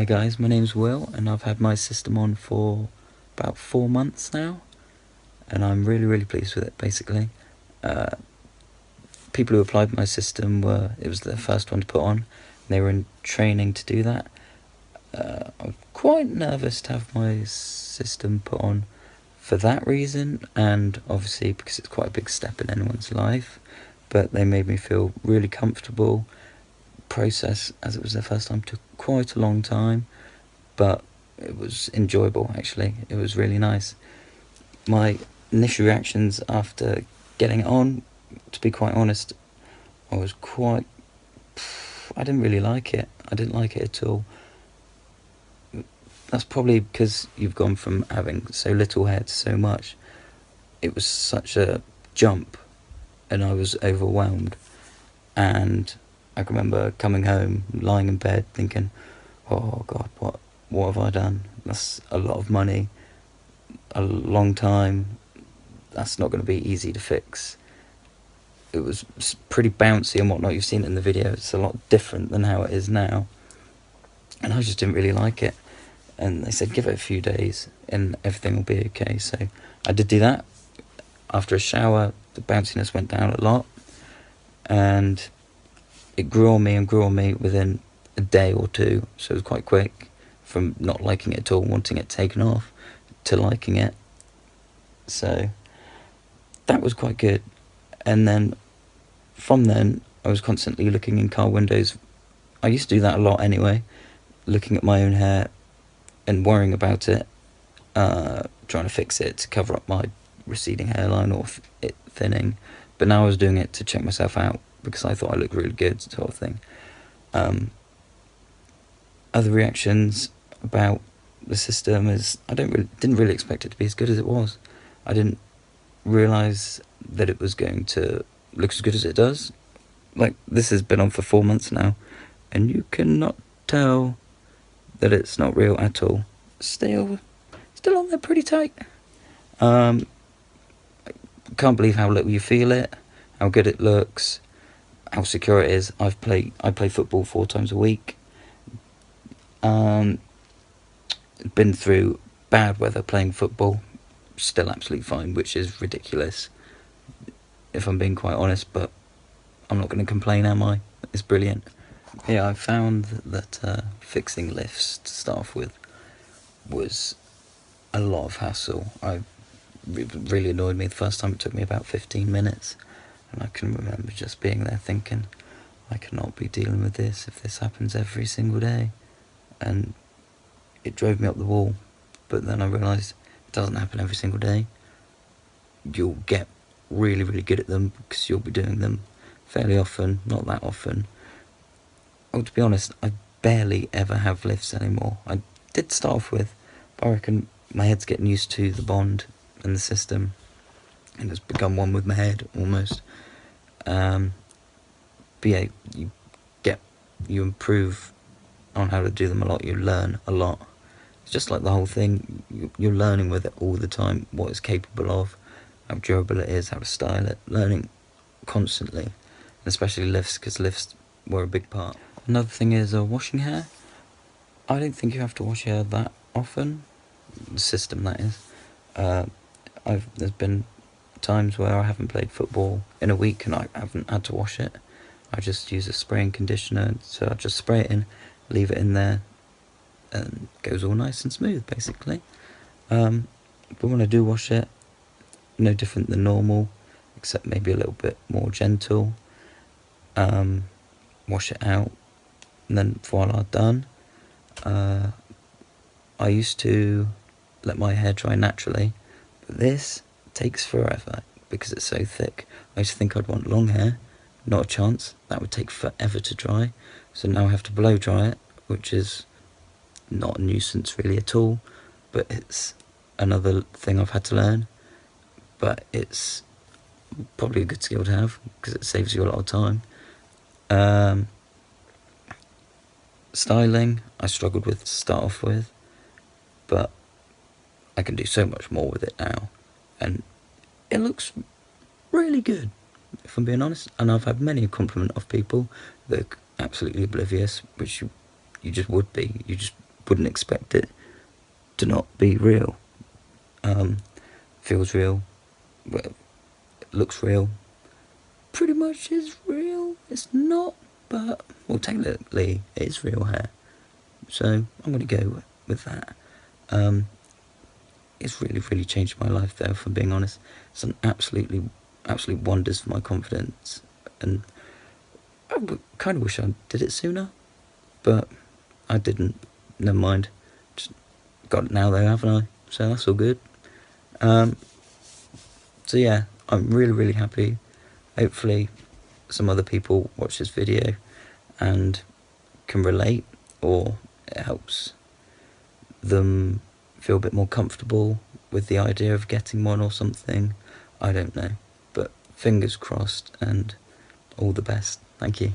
Hi guys, my name's Will and I've had my system on for about 4 months now and I'm really pleased with it basically. People who applied my system it was the first one to put on, and they were in training to do that. I'm quite nervous to have my system put on for that reason, and obviously because it's quite a big step in anyone's life, but they made me feel really comfortable. Process, as it was their first time, took quite a long time, but it was enjoyable actually. It was really nice. My initial reactions after getting it on, to be quite honest, I didn't really like it. I didn't like it at all. That's probably because you've gone from having so little hair to so much. It was such a jump and I was overwhelmed, and I can remember coming home, lying in bed thinking, oh God, what have I done? That's a lot of money, a long time. That's not going to be easy to fix. It was pretty bouncy and whatnot. You've seen it in the video. It's a lot different than how it is now, and I just didn't really like it. And they said give it a few days and everything will be okay. So I did do that. After a shower, the bounciness went down a lot, and it grew on me within a day or two. So it was quite quick from not liking it at all, wanting it taken off, to liking it. So that was quite good. And then from then I was constantly looking in car windows. I used to do that a lot anyway, looking at my own hair and worrying about it, trying to fix it to cover up my receding hairline or it thinning. But now I was doing it to check myself out because I thought I looked really good, sort of thing. Other reactions about the system is I didn't really expect it to be as good as it was. I didn't realise that it was going to look as good as it does. Like, this has been on for 4 months now, and you cannot tell that it's not real at all. Still on there pretty tight. Can't believe how little you feel it, how good it looks, how secure it is. I play football 4 times a week. Been through bad weather playing football, still absolutely fine, which is ridiculous if I'm being quite honest, but I'm not going to complain, am I? It's brilliant. Yeah, I found that fixing lifts to start off with was a lot of hassle. It really annoyed me the first time. It took me about 15 minutes, and I can remember just being there thinking, I cannot be dealing with this if this happens every single day. And it drove me up the wall. But then I realised it doesn't happen every single day. You'll get really good at them because you'll be doing them fairly often, not that often. Oh, to be honest, I barely ever have lifts anymore. I did start off with, but I reckon my head's getting used to the bond and the system, and it's become one with my head almost. But yeah, you improve on how to do them a lot. You learn a lot. It's just like the whole thing. You're learning with it all the time, what it's capable of, how durable it is, how to style it. Learning constantly, and especially lifts, because lifts were a big part. Another thing is washing hair. I don't think you have to wash your hair that often. The system, that is. There's been times where I haven't played football in a week and I haven't had to wash it. I just use a spray and conditioner, so I just spray it in, leave it in there, and it goes all nice and smooth, basically. But when I do wash it, no different than normal, except maybe a little bit more gentle. Wash it out, and then voila, done. I used to let my hair dry naturally, but this takes forever because it's so thick. I used to think I'd want long hair, not a chance, that would take forever to dry. So now I have to blow dry it, which is not a nuisance really at all, but it's another thing I've had to learn. But it's probably a good skill to have because it saves you a lot of time. Styling, I struggled with to start off with, but I can do so much more with it now, and it looks really good, if I'm being honest. And I've had many a compliment of people that are absolutely oblivious, which you just would be. You just wouldn't expect it to not be real. Feels real, well, looks real, pretty much is real. It's not, but, well, technically it is real hair, so I'm going to go with that. It's really changed my life, though, if I'm being honest. It's done absolute wonders for my confidence, and I kind of wish I did it sooner, but I didn't. Never mind. Just got it now, though, haven't I? So that's all good. So yeah, I'm really happy. Hopefully some other people watch this video and can relate, or it helps them feel a bit more comfortable with the idea of getting one or something. I don't know, but fingers crossed, and all the best. Thank you.